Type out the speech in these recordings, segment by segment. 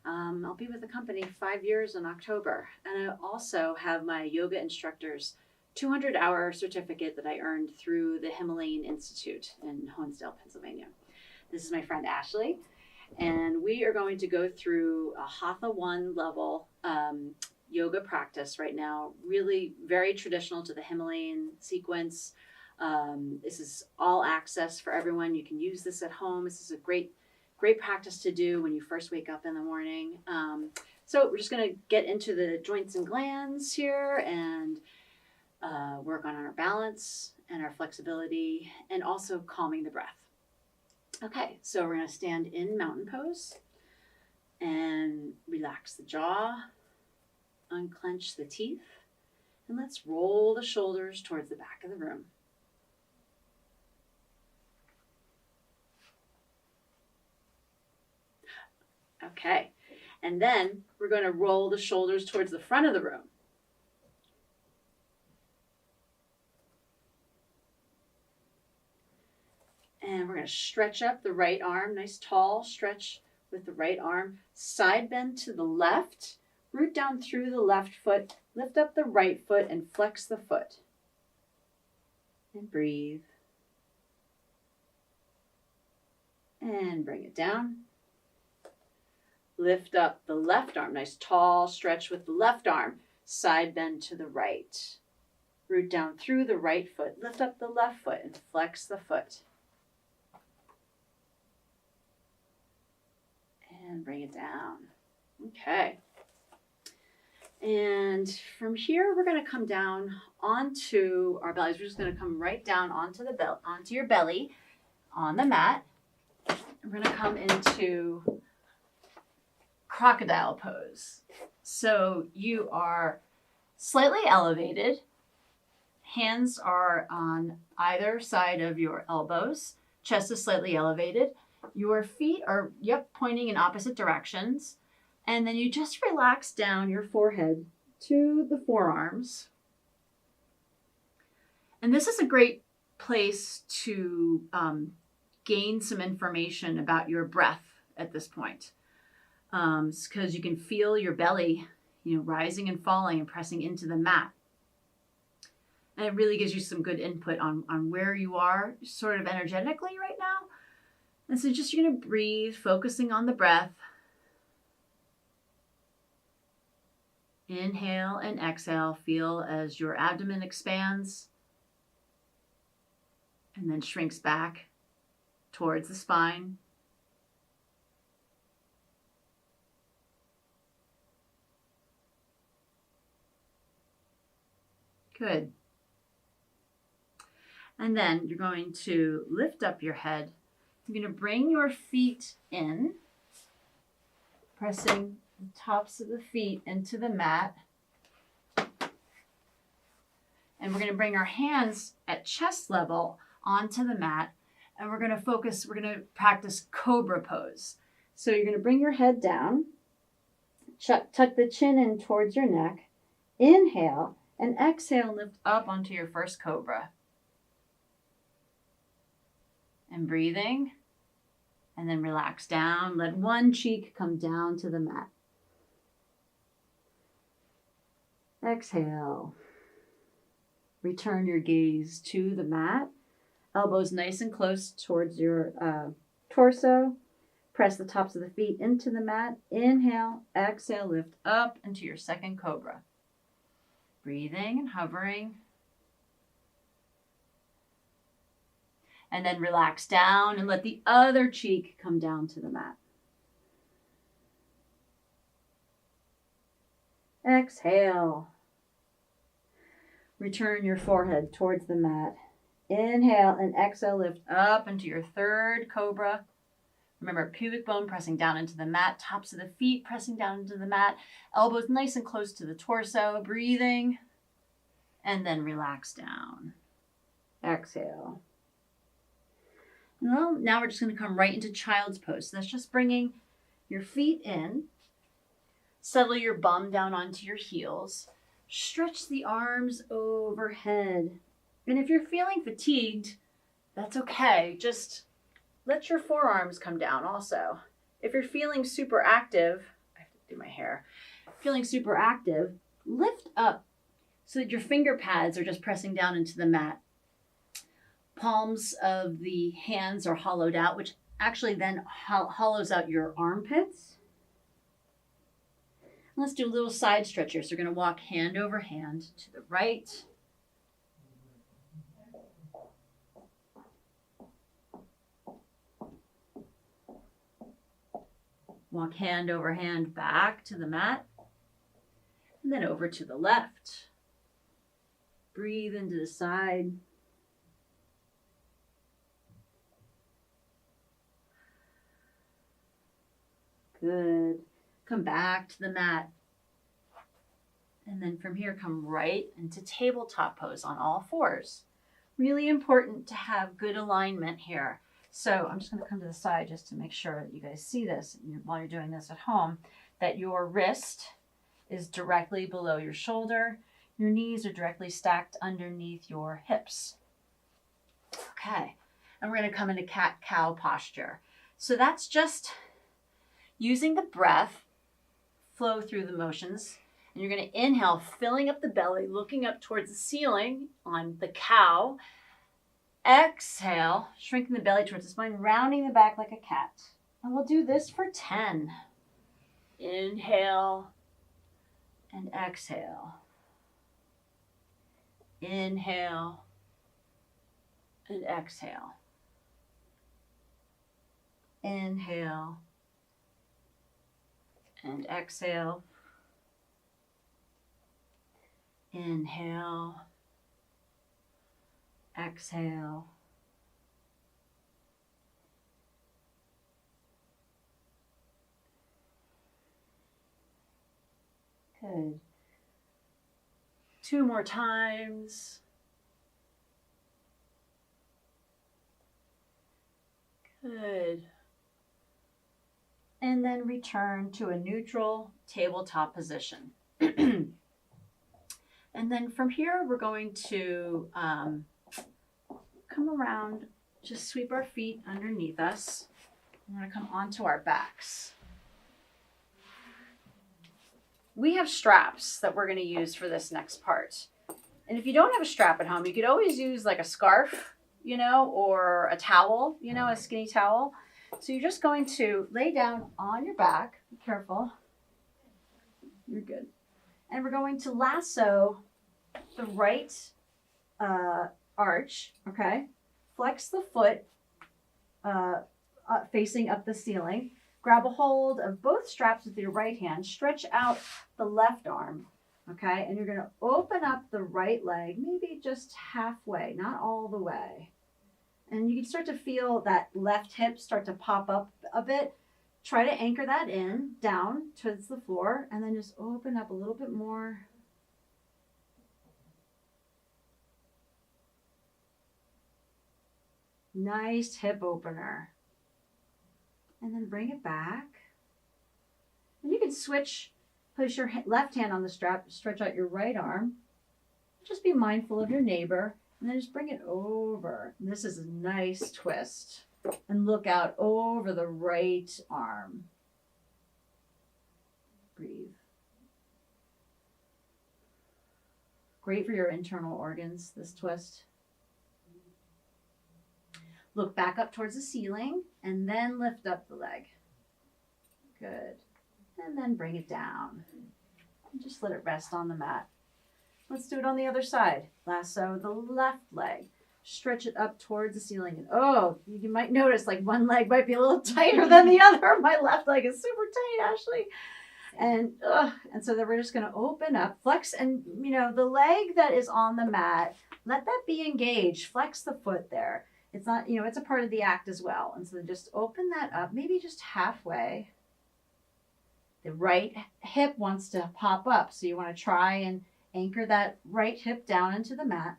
I'll be with the company 5 years in October. And I also have my yoga instructor's 200-hour certificate that I earned through the Himalayan Institute in Honesdale, Pennsylvania. This is my friend Ashley, and we are going to go through a Hatha 1 level yoga practice right now, really very traditional to the Himalayan sequence. This is all access for everyone. You can use this at home. This is a great practice to do when you first wake up in the morning. So we're just going to get into the joints and glands here and work on our balance and our flexibility and also calming the breath. Okay, so we're going to stand in mountain pose and relax the jaw, unclench the teeth, and let's roll the shoulders towards the back of the room. Okay, and then we're going to roll the shoulders towards the front of the room. And we're going to stretch up the right arm, nice tall stretch with the right arm. Side bend to the left, root down through the left foot, lift up the right foot and flex the foot. And breathe. And bring it down. Lift up the left arm, nice tall stretch with the left arm. Side bend to the right. Root down through the right foot, lift up the left foot and flex the foot. And bring it down. Okay. And from here, we're going to come down onto our bellies. We're just going to come right down onto onto your belly on the mat. We're going to come into crocodile pose. So you are slightly elevated. Hands are on either side of your elbows. Chest is slightly elevated. Your feet are, pointing in opposite directions. And then you just relax down your forehead to the forearms. And this is a great place to gain some information about your breath at this point. Because you can feel your belly, rising and falling and pressing into the mat. And it really gives you some good input on where you are sort of energetically right now. And so just you're going to breathe, focusing on the breath. Inhale and exhale. Feel as your abdomen expands and then shrinks back towards the spine. Good. And then you're going to lift up your head. You're going to bring your feet in, pressing the tops of the feet into the mat. And we're going to bring our hands at chest level onto the mat. And we're going to practice cobra pose. So you're going to bring your head down, tuck the chin in towards your neck, inhale, and exhale, lift up onto your first cobra. And breathing, and then relax down. Let one cheek come down to the mat. Exhale. Return your gaze to the mat. Elbows nice and close towards your torso. Press the tops of the feet into the mat. Inhale, exhale, lift up into your second cobra. Breathing and hovering. And then relax down and let the other cheek come down to the mat. Exhale. Return your forehead towards the mat. Inhale and exhale, lift up into your third cobra. Remember, pubic bone pressing down into the mat, tops of the feet pressing down into the mat, elbows nice and close to the torso, breathing, and then relax down. Exhale. Well, now we're just going to come right into child's pose. So that's just bringing your feet in, settle your bum down onto your heels, stretch the arms overhead. And if you're feeling fatigued, that's okay. Just let your forearms come down also. If you're feeling super active, I have to do my hair, feeling super active, lift up so that your finger pads are just pressing down into the mat. Palms of the hands are hollowed out, which actually then hollows out your armpits. Let's do a little side stretch here. So we're going to walk hand over hand to the right. Walk hand over hand back to the mat. And then over to the left. Breathe into the side. Good. Come back to the mat. And then from here, come right into tabletop pose on all fours. Really important to have good alignment here. So I'm just going to come to the side just to make sure that you guys see this while you're doing this at home, that your wrist is directly below your shoulder. Your knees are directly stacked underneath your hips. Okay. And we're going to come into cat-cow posture. So that's just using the breath, flow through the motions. And you're going to inhale, filling up the belly, looking up towards the ceiling on the cow. Exhale, shrinking the belly towards the spine, rounding the back like a cat. And we'll do this for 10. Inhale and exhale. Inhale and exhale. Inhale and exhale. Inhale. Exhale. Good. 2 more times. Good. And then return to a neutral tabletop position. And then from here, we're going to come around, just sweep our feet underneath us. We're going to come onto our backs. We have straps that we're going to use for this next part. And if you don't have a strap at home, you could always use like a scarf, or a towel, a skinny towel. So you're just going to lay down on your back. Be careful. You're good. And we're going to lasso the right arch, okay? Flex the foot facing up the ceiling. Grab a hold of both straps with your right hand. Stretch out the left arm, okay? And you're going to open up the right leg, maybe just halfway, not all the way. And you can start to feel that left hip start to pop up a bit. Try to anchor that in, down towards the floor, and then just open up a little bit more. Nice hip opener. And then bring it back. And you can switch, place your left hand on the strap, stretch out your right arm. Just be mindful of your neighbor, and then just bring it over. And this is a nice twist. And look out over the right arm. Breathe. Great for your internal organs, this twist. Look back up towards the ceiling and then lift up the leg. Good. And then bring it down. And just let it rest on the mat. Let's do it on the other side. Lasso the left leg. Stretch it up towards the ceiling. And oh, you might notice like one leg might be a little tighter than the other. My left leg is super tight, Ashley. And so then we're just going to open up, flex, and the leg that is on the mat, let that be engaged. Flex the foot there. It's not, it's a part of the act as well. And so just open that up, maybe just halfway. The right hip wants to pop up. So you want to try and anchor that right hip down into the mat.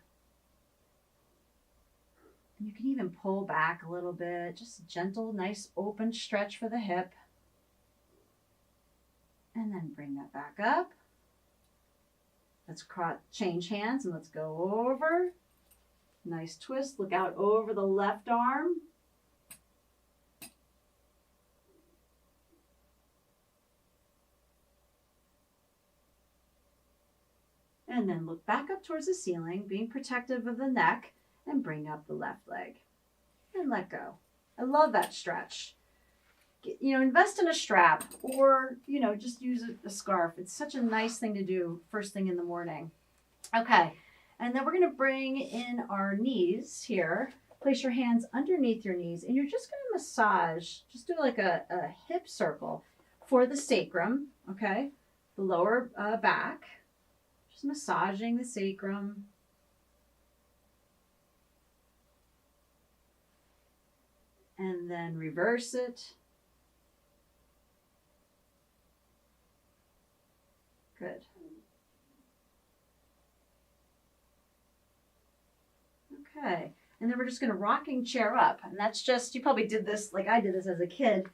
And you can even pull back a little bit, just a gentle, nice open stretch for the hip. And then bring that back up. Let's change hands and let's go over. Nice twist. Look out over the left arm. And then look back up towards the ceiling, being protective of the neck, and bring up the left leg. And let go. I love that stretch. Invest in a strap or, just use a scarf. It's such a nice thing to do first thing in the morning. Okay. And then we're going to bring in our knees here. Place your hands underneath your knees, and you're just going to massage. Just do like a hip circle for the sacrum, okay? The lower back. Just massaging the sacrum. And then reverse it. Good. Okay. And then we're just going to rocking chair up. And that's just, you probably did this like I did this as a kid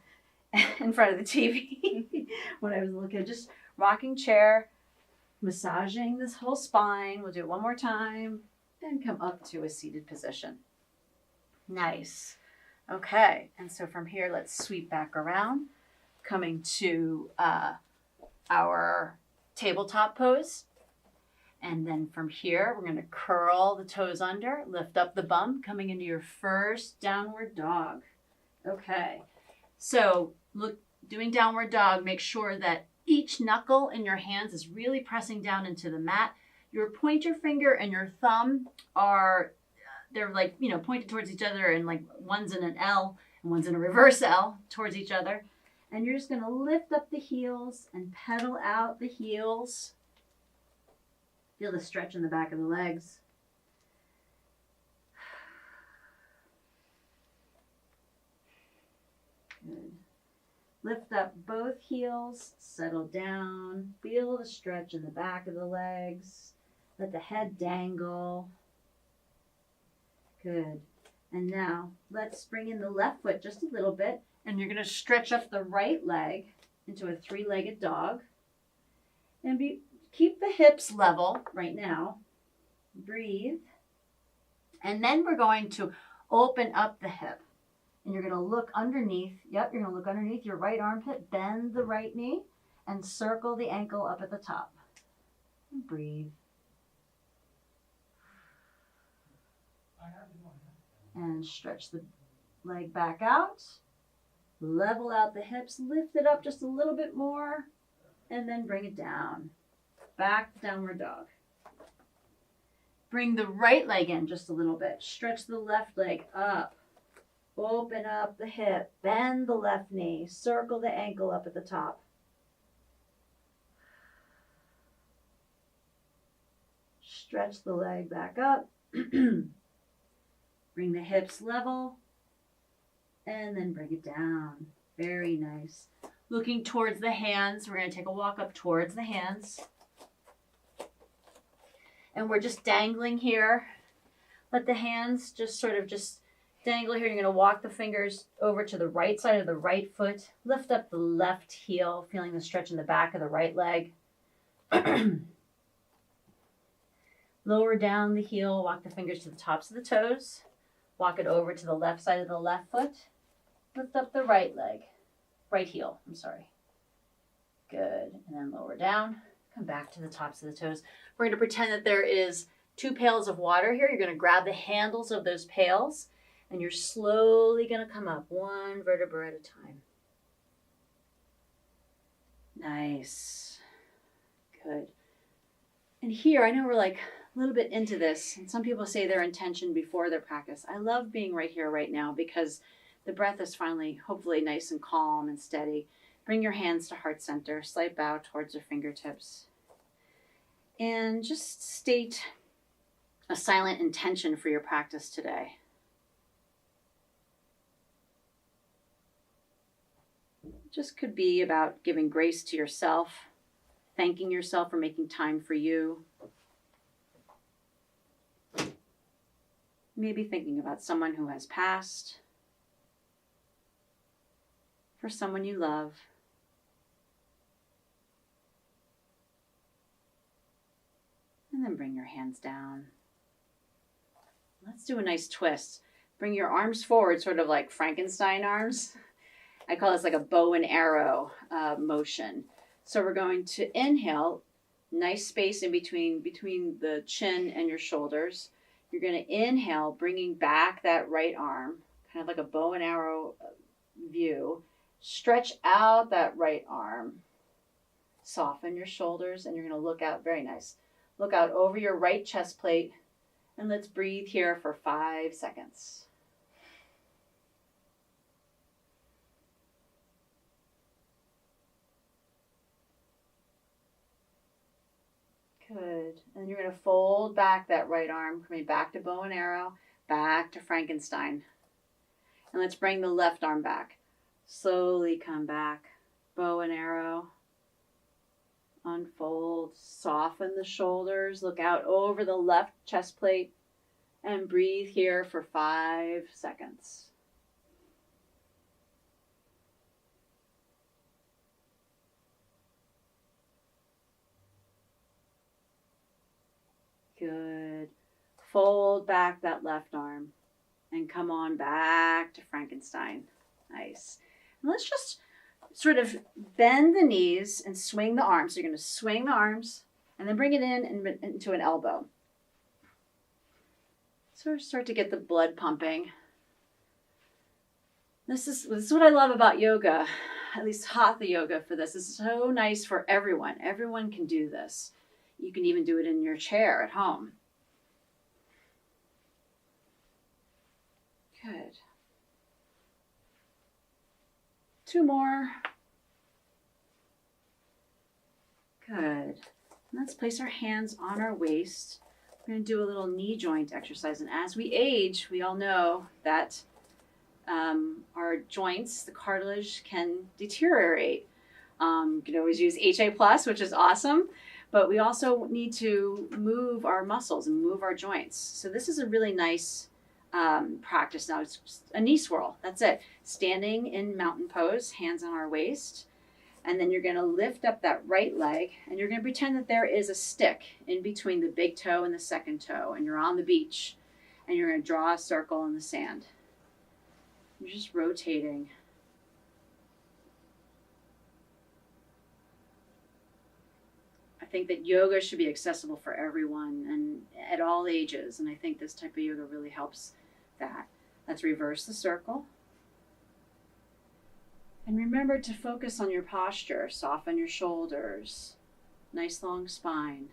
in front of the TV when I was a little kid. Just rocking chair, massaging this whole spine. We'll do it one more time. And come up to a seated position. Nice. Okay. And so from here, let's sweep back around, coming to our tabletop pose. And then from here, we're going to curl the toes under, lift up the bum, coming into your first downward dog. Okay. So doing downward dog, make sure that each knuckle in your hands is really pressing down into the mat. Your pointer finger and your thumb they're like, pointed towards each other, and like one's in an L and one's in a reverse L towards each other. And you're just going to lift up the heels and pedal out the heels. Feel the stretch in the back of the legs. Good. Lift up both heels, settle down. Feel the stretch in the back of the legs. Let the head dangle. Good. And now let's bring in the left foot just a little bit. And you're going to stretch up the right leg into a three-legged dog. And keep the hips level right now. Breathe. And then we're going to open up the hip. And you're going to look underneath. Yep, you're going to look underneath your right armpit. Bend the right knee and circle the ankle up at the top. And breathe. And stretch the leg back out. Level out the hips. Lift it up just a little bit more. And then bring it down. Back downward dog. Bring the right leg in just a little bit. Stretch the left leg up. Open up the hip. Bend the left knee. Circle the ankle up at the top. Stretch the leg back up. Bring the hips level. And then bring it down. Very nice. Looking towards the hands. We're going to take a walk up towards the hands. And we're just dangling here. Let the hands just dangle here. You're going to walk the fingers over to the right side of the right foot. Lift up the left heel, feeling the stretch in the back of the right leg. Lower down the heel. Walk the fingers to the tops of the toes. Walk it over to the left side of the left foot. Lift up the right leg. Right heel, I'm sorry. Good. And then lower down. Come back to the tops of the toes. We're going to pretend that there is 2 pails of water here. You're going to grab the handles of those pails, and you're slowly going to come up one vertebra at a time. Nice. Good. And here, I know we're like a little bit into this, and some people say their intention before their practice. I love being right here, right now, because the breath is finally, hopefully, nice and calm and steady. Bring your hands to heart center, slight bow towards your fingertips. And just state a silent intention for your practice today. It just could be about giving grace to yourself, thanking yourself for making time for you. Maybe thinking about someone who has passed, for someone you love. And then bring your hands down. Let's do a nice twist. Bring your arms forward, sort of like Frankenstein arms. I call this like a bow and arrow motion. So we're going to inhale, Nice space in between the chin and your shoulders. You're going to inhale, bringing back that right arm, kind of like a bow and arrow view. Stretch out that right arm. Soften your shoulders, and you're going to look out. Very nice. Look out over your right chest plate, and let's breathe here for 5 seconds. Good. And you're going to fold back that right arm, coming back to bow and arrow, back to Frankenstein. And let's bring the left arm back. Slowly come back, bow and arrow. Unfold, soften the shoulders, look out over the left chest plate, and breathe here for 5 seconds. Good. Fold back that left arm and come on back to Frankenstein. Nice. And let's just sort of bend the knees and swing the arms. So you're going to swing the arms and then bring it in and into an elbow. So start to get the blood pumping. This is what I love about yoga, at least hatha yoga for this. It's so nice for everyone. Everyone can do this. You can even do it in your chair at home. Good. 2 more. Good. Let's place our hands on our waist. We're going to do a little knee joint exercise. And as we age, we all know that our joints, the cartilage, can deteriorate. You can always use HA+, which is awesome. But we also need to move our muscles and move our joints. So this is a really nice practice now. It's just a knee swirl. That's it. Standing in mountain pose, hands on our waist. And then you're going to lift up that right leg, and you're going to pretend that there is a stick in between the big toe and the second toe, and you're on the beach, and you're going to draw a circle in the sand. You're just rotating. I think that yoga should be accessible for everyone and at all ages, and I think this type of yoga really helps that. Let's reverse the circle. And remember to focus on your posture. Soften your shoulders. Nice long spine.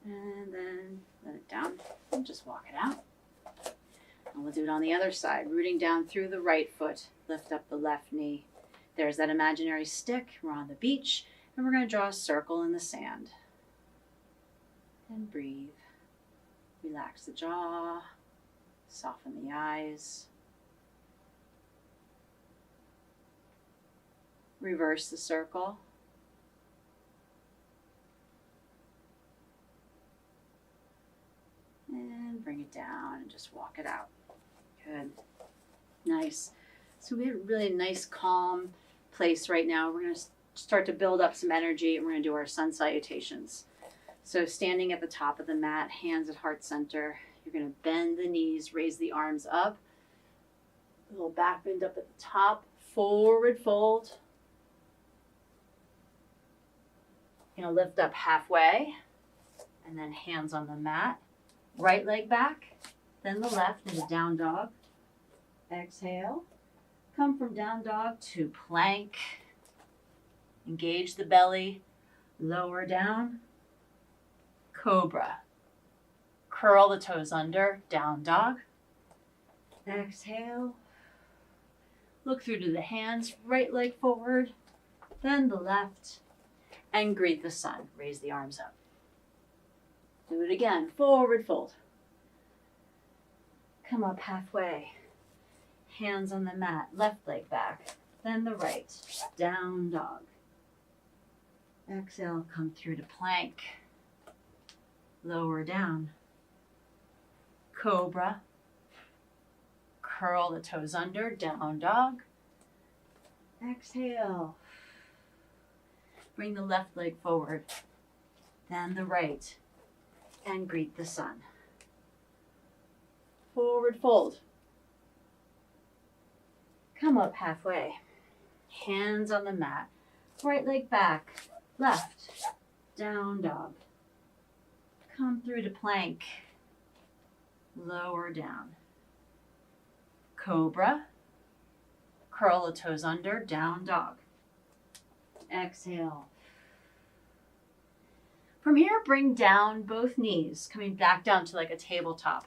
And then let it down and just walk it out. And we'll do it on the other side. Rooting down through the right foot. Lift up the left knee. There's that imaginary stick. We're on the beach. And we're going to draw a circle in the sand. And breathe. Relax the jaw. Soften the eyes. Reverse the circle. And bring it down and just walk it out. Good. Nice. So we have a really nice calm place right now. We're going to start to build up some energy, and we're going to do our sun salutations. So standing at the top of the mat, hands at heart center. You're going to bend the knees, raise the arms up. A little back bend up at the top. Forward fold. You're going to lift up halfway. And then hands on the mat. Right leg back. Then the left into down dog. Exhale. Come from down dog to plank. Engage the belly. Lower down. Cobra. Curl the toes under, down dog. Exhale. Look through to the hands, right leg forward, then the left, and greet the sun. Raise the arms up. Do it again, forward fold. Come up halfway. Hands on the mat, left leg back, then the right, down dog. Exhale, come through to plank. Lower down. Cobra. Curl the toes under, down dog. Exhale. Bring the left leg forward, then the right, and greet the sun. Forward fold. Come up halfway. Hands on the mat, Right leg back, left, down dog. Come through to plank, lower down. Cobra, curl the toes under, down dog. Exhale. From here, bring down both knees, coming back down to like a tabletop.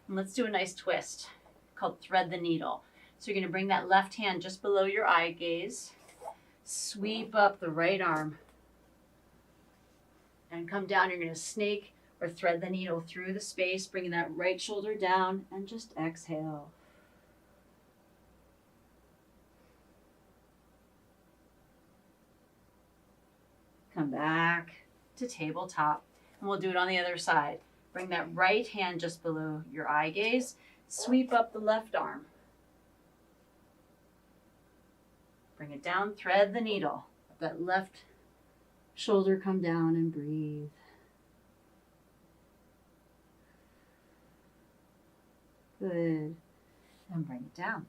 And let's do a nice twist called thread the needle. So you're going to bring that left hand just below your eye gaze, sweep up the right arm, and come down. You're going to snake or thread the needle through the space, bringing that right shoulder down, and just exhale. Come back to tabletop, and we'll do it on the other side. Bring that right hand just below your eye gaze, sweep up the left arm. Bring it down, thread the needle. Let that left shoulder come down and breathe. Good. And bring it down.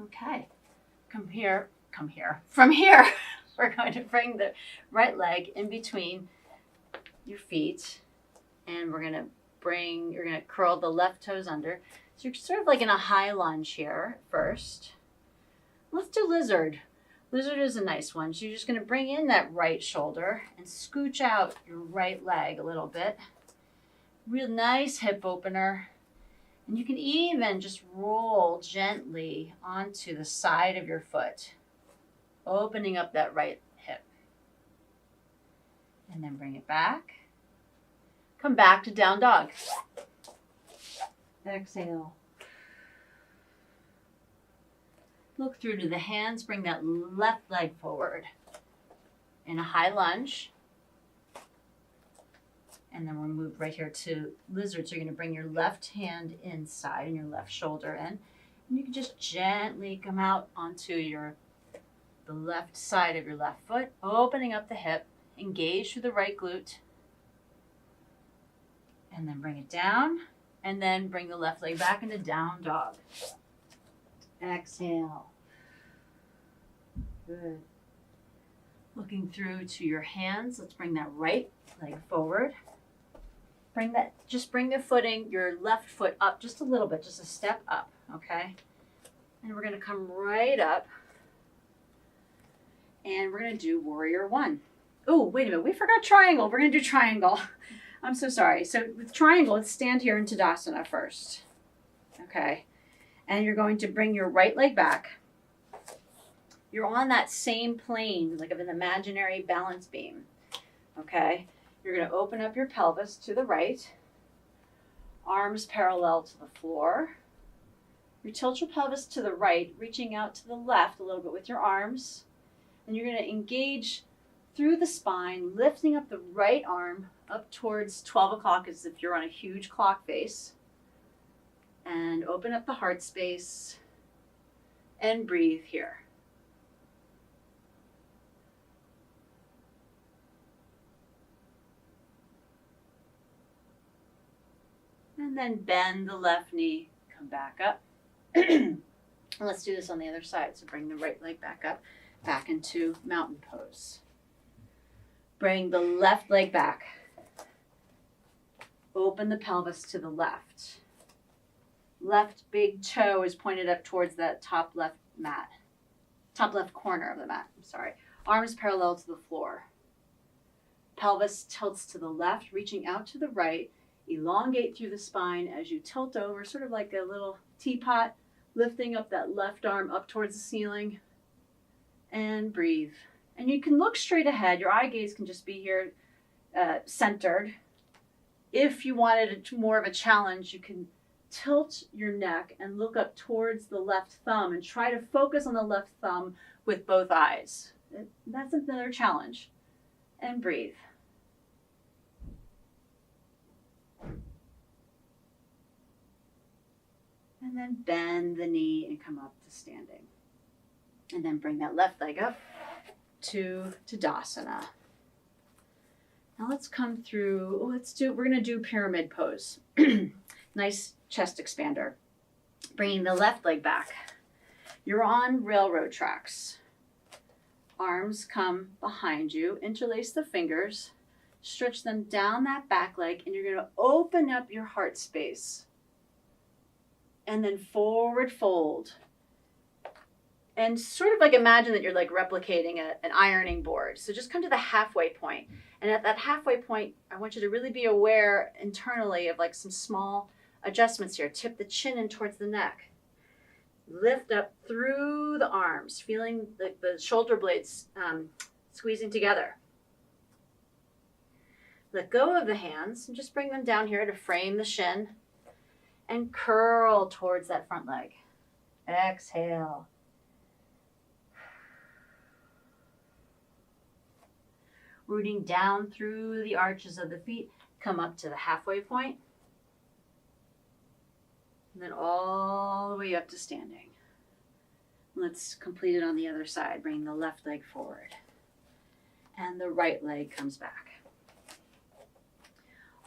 Okay. From here, we're going to bring the right leg in between your feet, and you're going to curl the left toes under. So you're sort of like in a high lunge here first. Let's do lizard. Lizard is a nice one. So you're just going to bring in that right shoulder and scooch out your right leg a little bit. Real nice hip opener. And you can even just roll gently onto the side of your foot, opening up that right hip. And then bring it back. Come back to down dog. Exhale. Look through to the hands. Bring that left leg forward in a high lunge. And then we'll move right here to lizard. So you're going to bring your left hand inside and your left shoulder in. And you can just gently come out onto the left side of your left foot, opening up the hip, engage through the right glute. And then bring it down. And then bring the left leg back into down dog. Exhale. Good. Looking through to your hands. Let's bring that right leg forward. Bring the footing, your left foot up just a little bit, just a step up, okay? And we're gonna come right up and we're gonna do warrior one. Oh, wait a minute, we forgot triangle. We're gonna do triangle. I'm so sorry. So with triangle, let's stand here in Tadasana first, okay? And you're going to bring your right leg back. You're on that same plane, like of an imaginary balance beam, okay? You're going to open up your pelvis to the right, arms parallel to the floor. You tilt your pelvis to the right, reaching out to the left a little bit with your arms. And you're going to engage through the spine, lifting up the right arm up towards 12 o'clock as if you're on a huge clock face. And open up the heart space and breathe here. And then bend the left knee, come back up. Let's do this on the other side. So bring the right leg back into mountain pose. Bring the left leg back. Open the pelvis to the left. Left big toe is pointed up towards that top left corner of the mat. I'm sorry. Arms parallel to the floor. Pelvis tilts to the left, reaching out to the right. Elongate through the spine as you tilt over, sort of like a little teapot, lifting up that left arm up towards the ceiling. And breathe. And you can look straight ahead. Your eye gaze can just be here centered. If you wanted more of a challenge, you can tilt your neck and look up towards the left thumb and try to focus on the left thumb with both eyes. That's another challenge. And breathe. And then bend the knee and come up to standing. And then bring that left leg up to Tadasana. Now let's come through, we're gonna do pyramid pose. Nice chest expander. Bringing the left leg back. You're on railroad tracks. Arms come behind you, interlace the fingers, stretch them down that back leg, and you're going to open up your heart space. And then forward fold. And sort of like imagine that you're like replicating an ironing board. So just come to the halfway point. And at that halfway point, I want you to really be aware internally of like some small adjustments here. Tip the chin in towards the neck. Lift up through the arms, feeling the shoulder blades squeezing together. Let go of the hands and just bring them down here to frame the shin and curl towards that front leg. Exhale. Rooting down through the arches of the feet, come up to the halfway point. And then all the way up to standing. Let's complete it on the other side. Bring the left leg forward. And the right leg comes back.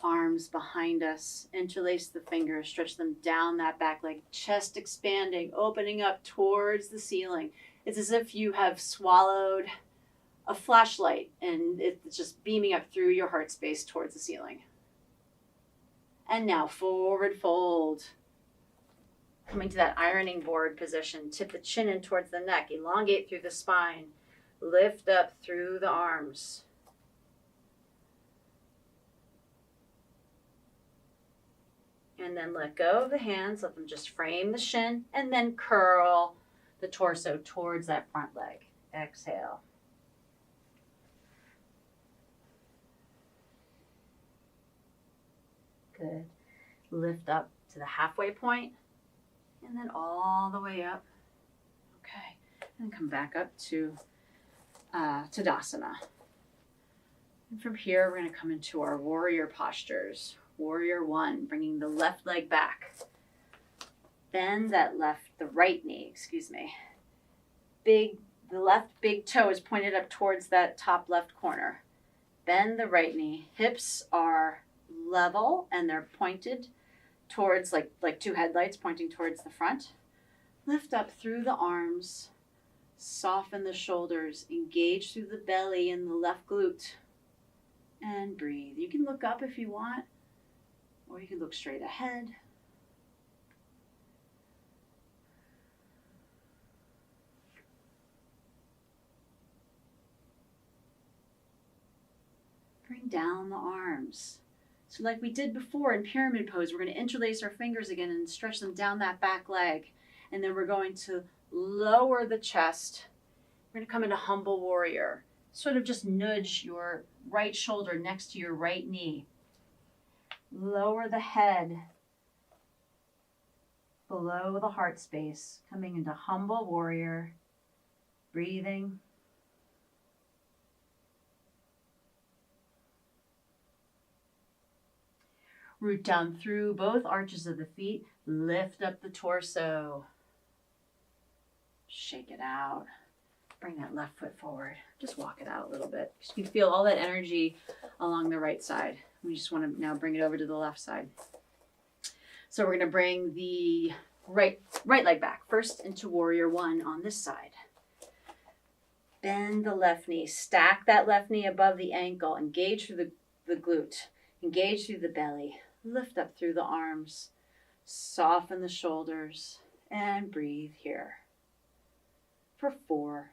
Arms behind us. Interlace the fingers. Stretch them down that back leg. Chest expanding. Opening up towards the ceiling. It's as if you have swallowed a flashlight and it's just beaming up through your heart space towards the ceiling. And now forward fold. Coming to that ironing board position, tip the chin in towards the neck, elongate through the spine, lift up through the arms. And then let go of the hands, let them just frame the shin, and then curl the torso towards that front leg. Exhale. Good. Lift up to the halfway point. And then all the way up. Okay. And come back up to Tadasana. And from here, we're going to come into our warrior postures. Warrior one, bringing the left leg back. Bend the right knee. The left big toe is pointed up towards that top left corner. Bend the right knee. Hips are level and they're pointed towards like two headlights pointing towards the front. Lift up through the arms, soften the shoulders, engage through the belly and the left glute, and breathe. You can look up if you want, or you can look straight ahead. Bring down the arms. So like we did before in pyramid pose, we're going to interlace our fingers again and stretch them down that back leg. And then we're going to lower the chest. We're going to come into humble warrior. Sort of just nudge your right shoulder next to your right knee. Lower the head below the heart space. Coming into humble warrior. Breathing. Root down through both arches of the feet. Lift up the torso. Shake it out. Bring that left foot forward. Just walk it out a little bit. You can feel all that energy along the right side. We just want to now bring it over to the left side. So we're going to bring the right leg back. First into warrior one on this side. Bend the left knee. Stack that left knee above the ankle. Engage through the glute. Engage through the belly. Lift up through the arms. Soften the shoulders. And breathe here. For 4.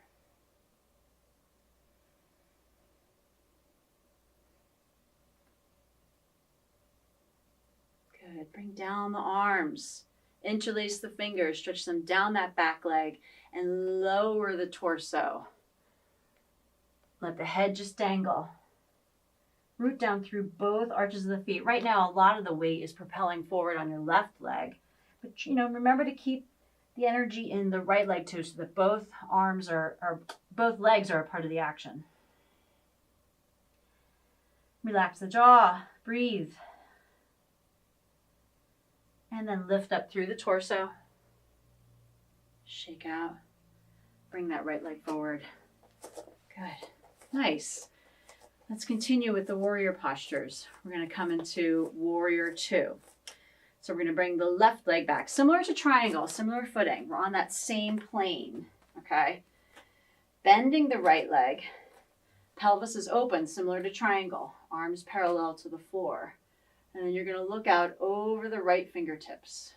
Good. Bring down the arms. Interlace the fingers. Stretch them down that back leg. And lower the torso. Let the head just dangle. Root down through both arches of the feet. Right now, a lot of the weight is propelling forward on your left leg. But, remember to keep the energy in the right leg too, so that both both legs are a part of the action. Relax the jaw. Breathe. And then lift up through the torso. Shake out. Bring that right leg forward. Good. Nice. Let's continue with the warrior postures. We're going to come into warrior 2. So we're going to bring the left leg back. Similar to triangle, similar footing. We're on that same plane, okay? bending the right leg. Pelvis is open, similar to triangle. Arms parallel to the floor. And then you're going to look out over the right fingertips.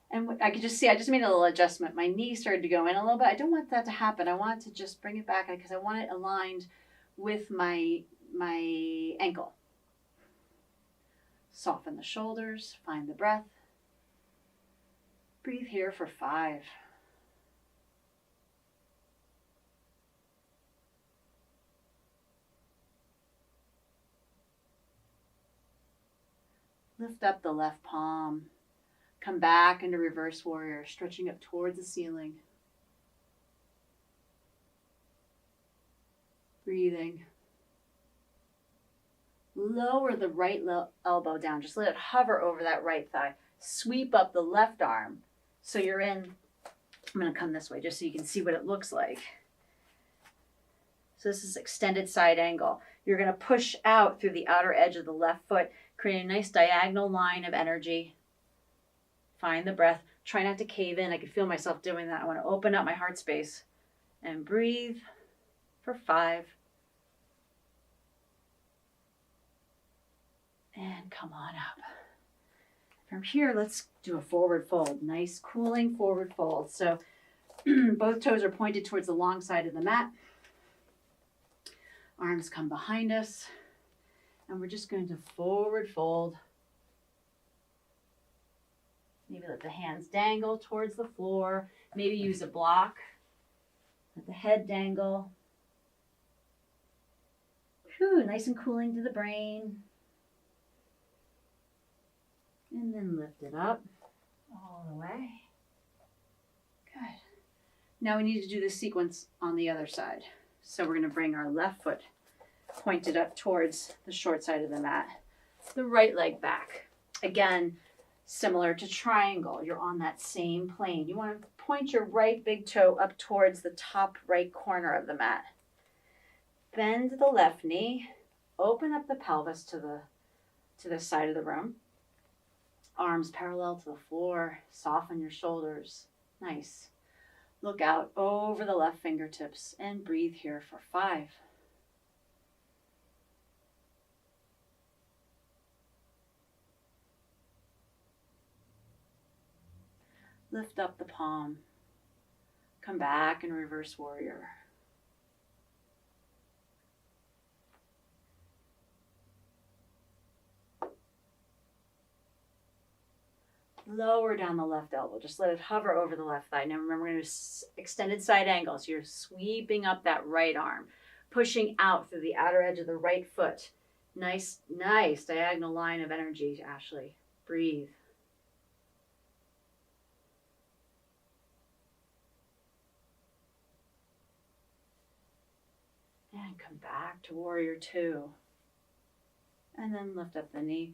And I could just see, I just made a little adjustment. My knee started to go in a little bit. I don't want that to happen. I want to just bring it back because I want it aligned with my ankle. Soften the shoulders, find the breath. Breathe here for 5. Lift up the left palm. Come back into reverse warrior, stretching up towards the ceiling. Breathing. Lower the right elbow down. Just let it hover over that right thigh. Sweep up the left arm. So you're in, I'm going to come this way just so you can see what it looks like. So this is extended side angle. You're going to push out through the outer edge of the left foot, create a nice diagonal line of energy. Find the breath. Try not to cave in. I can feel myself doing that. I want to open up my heart space and breathe for 5. And come on up. From here, let's do a forward fold. Nice, cooling forward fold. So both toes are pointed towards the long side of the mat. Arms come behind us. And we're just going to forward fold. Maybe let the hands dangle towards the floor. Maybe use a block. Let the head dangle. Whew, nice and cooling to the brain. And then lift it up all the way. Good. Now we need to do this sequence on the other side. So we're going to bring our left foot pointed up towards the short side of the mat. The right leg back. Again, similar to triangle, you're on that same plane. You want to point your right big toe up towards the top right corner of the mat. Bend the left knee. Open up the pelvis to the side of the room. Arms parallel to the floor. Soften your shoulders. Nice. Look out over the left fingertips and breathe here for 5. Lift up the palm. Come back in reverse warrior. Lower down the left elbow. Just let it hover over the left thigh. Now remember, we're going to extended side angle. So you're sweeping up that right arm, pushing out through the outer edge of the right foot. Nice, nice diagonal line of energy, Ashley. Breathe. And come back to warrior 2. And then lift up the knee.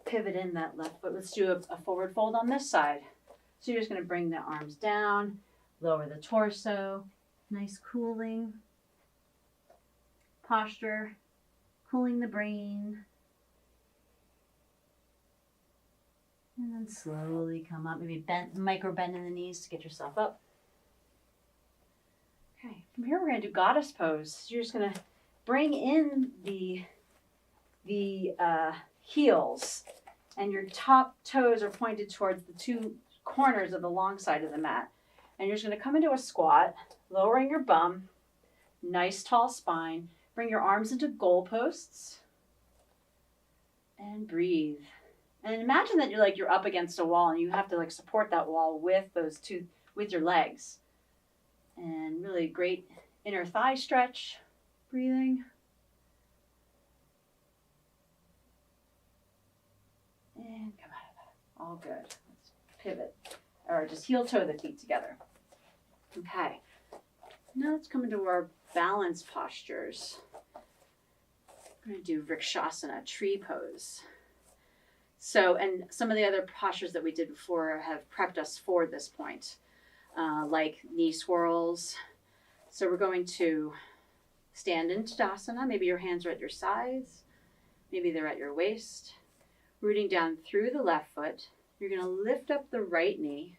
Pivot in that left foot. Let's do a forward fold on this side. So you're just going to bring the arms down, lower the torso. Nice cooling posture, cooling the brain. And then slowly come up. Maybe micro bend in the knees to get yourself up. Okay, from here we're going to do goddess pose. So you're just going to bring in the heels, and your top toes are pointed towards the 2 corners of the long side of the mat. And you're just going to come into a squat, lowering your bum, nice tall spine. Bring your arms into goalposts and breathe. And imagine that you're up against a wall and you have to support that wall with with your legs. And really great inner thigh stretch, breathing. And come out of that. All good. Let's pivot. Or just heel toe the feet together. Okay. Now let's come into our balance postures. We're going to do Vrikshasana, tree pose. So, and some of the other postures that we did before have prepped us for this point, like knee swirls. So we're going to stand in Tadasana. Maybe your hands are at your sides. Maybe they're at your waist. Rooting down through the left foot. You're going to lift up the right knee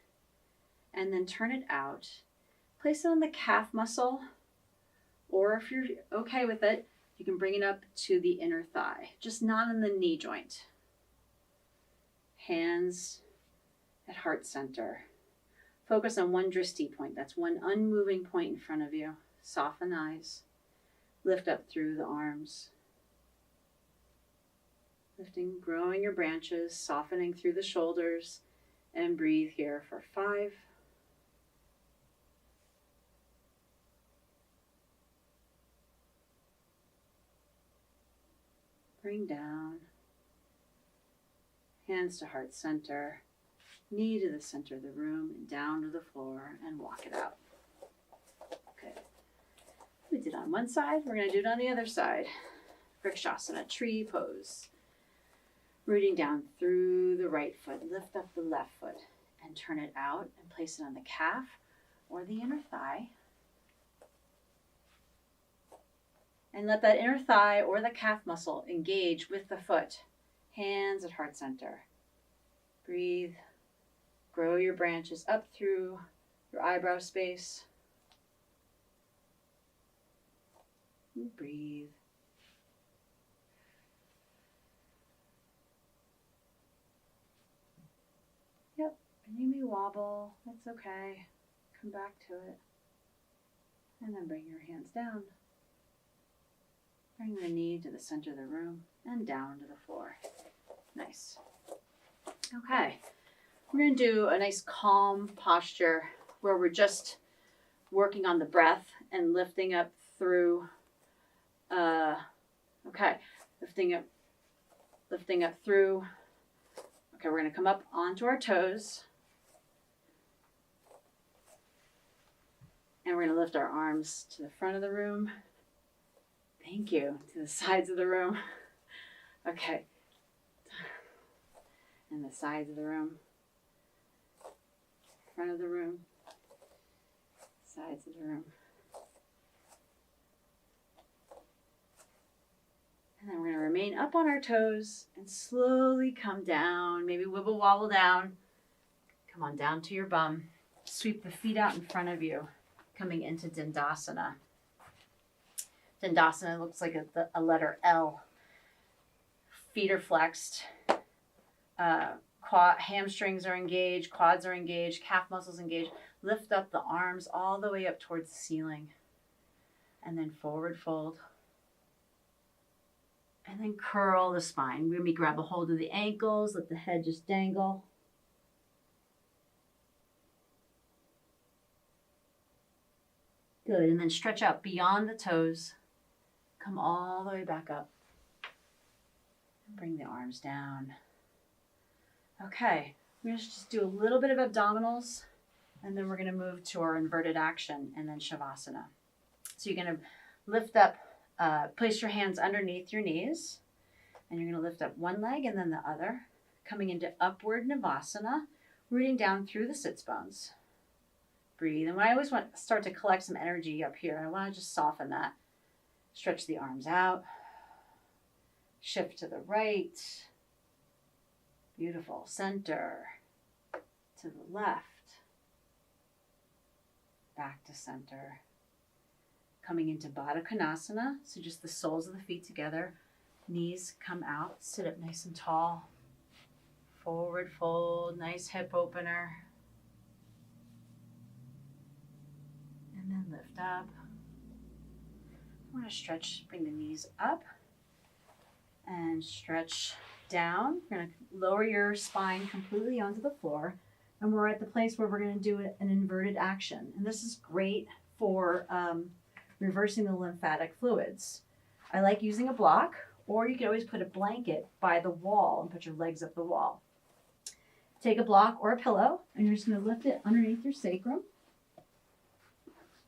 and then turn it out. place it on the calf muscle, or if you're okay with it, you can bring it up to the inner thigh, just not in the knee joint. Hands at heart center. Focus on one drishti point. That's one unmoving point in front of you. Soften eyes. Lift up through the arms. Lifting, growing your branches, softening through the shoulders, and breathe here for 5. Bring down. Hands to heart center. Knee to the center of the room and down to the floor and walk it out. Okay. We did on one side. We're going to do it on the other side. Vrikshasana, tree pose. Rooting down through the right foot. Lift up the left foot and turn it out and place it on the calf or the inner thigh. And let that inner thigh or the calf muscle engage with the foot. Hands at heart center. Breathe. Grow your branches up through your eyebrow space. And breathe. Yep, and you may wobble. That's okay. Come back to it. And then bring your hands down. Bring the knee to the center of the room and down to the floor. Nice. Okay. We're going to do a nice calm posture where we're just working on the breath and lifting up through, lifting up through. Okay, we're going to come up onto our toes. And we're going to lift our arms to the front of the room. Thank you. To the sides of the room. Okay. And the sides of the room. Front of the room. Sides of the room. And then we're going to remain up on our toes and slowly come down. Maybe wibble wobble down. Come on down to your bum. Sweep the feet out in front of you. Coming into Dandasana. Dandasana looks like a letter L. Feet are flexed. Hamstrings are engaged. Quads are engaged. Calf muscles engaged. Lift up the arms all the way up towards the ceiling. And then forward fold. And then curl the spine. Maybe grab a hold of the ankles. Let the head just dangle. Good. And then stretch out beyond the toes. Come all the way back up. Bring the arms down. Okay. We're going to just do a little bit of abdominals. And then we're going to move to our inverted action and then Shavasana. So you're going to lift up, place your hands underneath your knees. And you're going to lift up one leg and then the other. Coming into upward Navasana. Rooting down through the sits bones. Breathe. And I always want to start to collect some energy up here. I want to just soften that. Stretch the arms out. Shift to the right. Beautiful. Center. To the left. Back to center. Coming into Baddha Konasana. So just the soles of the feet together. Knees come out. Sit up nice and tall. Forward fold. Nice hip opener. And then lift up. We're going to stretch, bring the knees up and stretch down. We're going to lower your spine completely onto the floor. And we're at the place where we're going to do an inverted action. And this is great for reversing the lymphatic fluids. I like using a block, or you can always put a blanket by the wall and put your legs up the wall. Take a block or a pillow, and you're just going to lift it underneath your sacrum.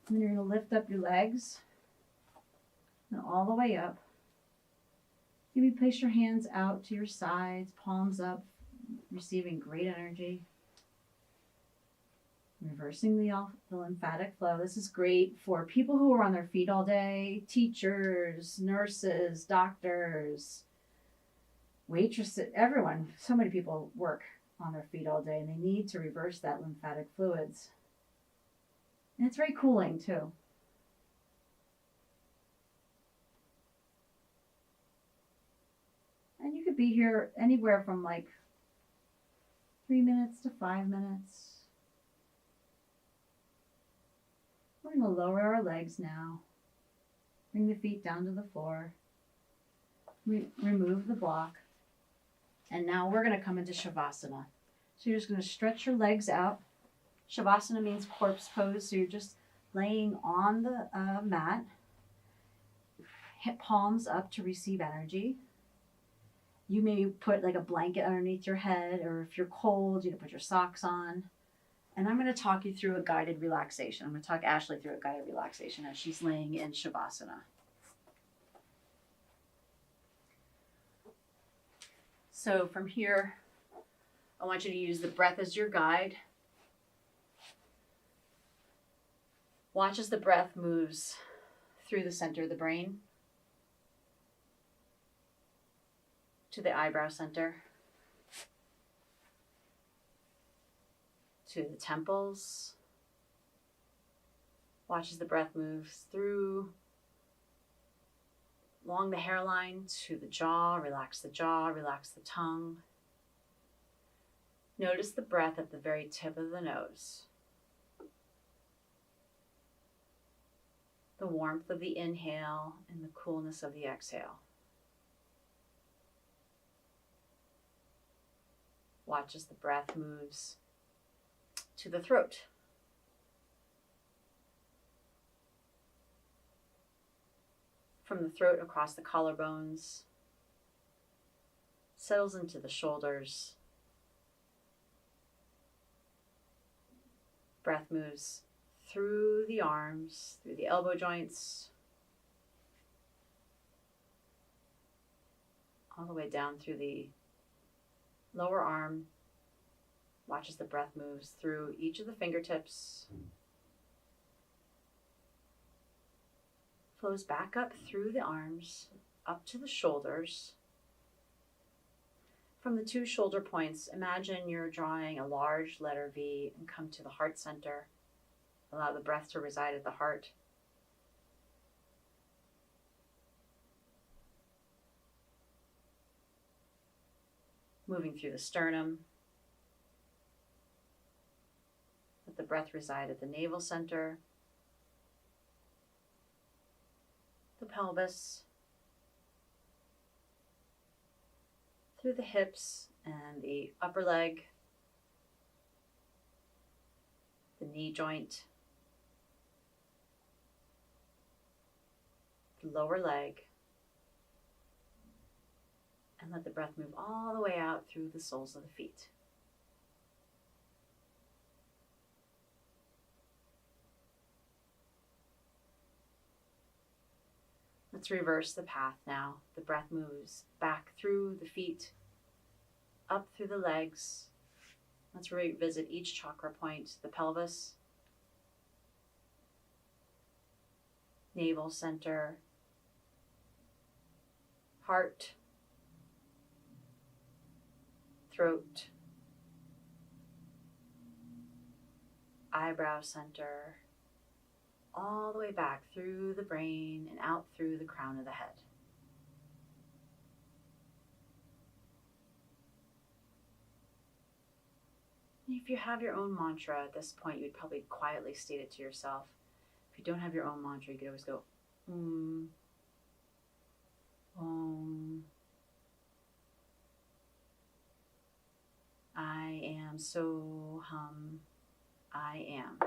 And then you're going to lift up your legs and all the way up. Maybe place your hands out to your sides, palms up, receiving great energy. Reversing the lymphatic flow. This is great for people who are on their feet all day, teachers, nurses, doctors, waitresses, everyone. So many people work on their feet all day and they need to reverse that lymphatic fluids. And it's very cooling too. And you could be here anywhere from like 3 minutes to 5 minutes. We're going to lower our legs now. Bring the feet down to the floor. Remove the block. And now we're going to come into Shavasana. So you're just going to stretch your legs out. Shavasana means corpse pose. So you're just laying on the mat. Hip palms up to receive energy. You may put like a blanket underneath your head, or if you're cold, you can put your socks on. And I'm going to talk you through a guided relaxation. I'm going to talk Ashley through a guided relaxation as she's laying in Shavasana. So from here, I want you to use the breath as your guide. Watch as the breath moves through the center of the brain to the eyebrow center, to the temples. Watch as the breath moves through along the hairline to the jaw. Relax the jaw, relax the tongue. Notice the breath at the very tip of the nose. The warmth of the inhale and the coolness of the exhale. Watch as the breath moves to the throat. From the throat across the collarbones, settles into the shoulders. Breath moves through the arms, through the elbow joints, all the way down through the lower arm. Watch as the breath moves through each of the fingertips. Flows back up through the arms, up to the shoulders. From the two shoulder points, imagine you're drawing a large letter V and come to the heart center. Allow the breath to reside at the heart. Moving through the sternum. Let the breath reside at the navel center. The pelvis. Through the hips and the upper leg. The knee joint. The lower leg. And let the breath move all the way out through the soles of the feet. Let's reverse the path now. The breath moves back through the feet, up through the legs. Let's revisit each chakra point, the pelvis, navel center, heart, throat, eyebrow center, all the way back through the brain and out through the crown of the head. If you have your own mantra at this point, you'd probably quietly state it to yourself. If you don't have your own mantra, you could always go, Om. I am so hum. I am.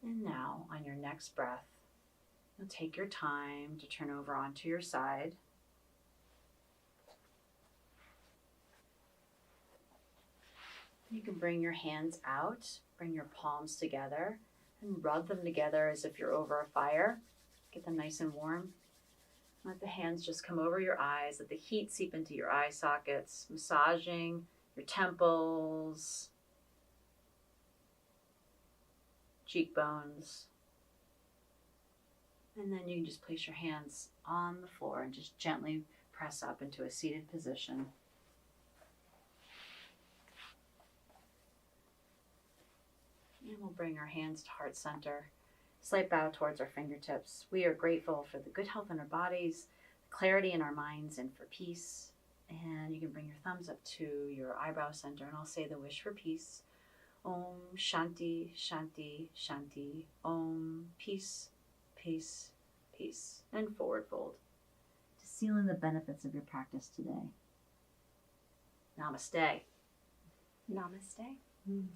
And now, on your next breath, you'll take your time to turn over onto your side. You can bring your hands out, bring your palms together, and rub them together as if you're over a fire. Get them nice and warm. Let the hands just come over your eyes, let the heat seep into your eye sockets, massaging your temples, cheekbones. And then you can just place your hands on the floor and just gently press up into a seated position. we'll bring our hands to heart center. Slight bow towards our fingertips. We are grateful for the good health in our bodies, clarity in our minds, and for peace. And you can bring your thumbs up to your eyebrow center, and I'll say the wish for peace. Om Shanti, Shanti, Shanti. Om Peace, Peace, Peace. And forward fold. To seal in the benefits of your practice today. Namaste. Namaste.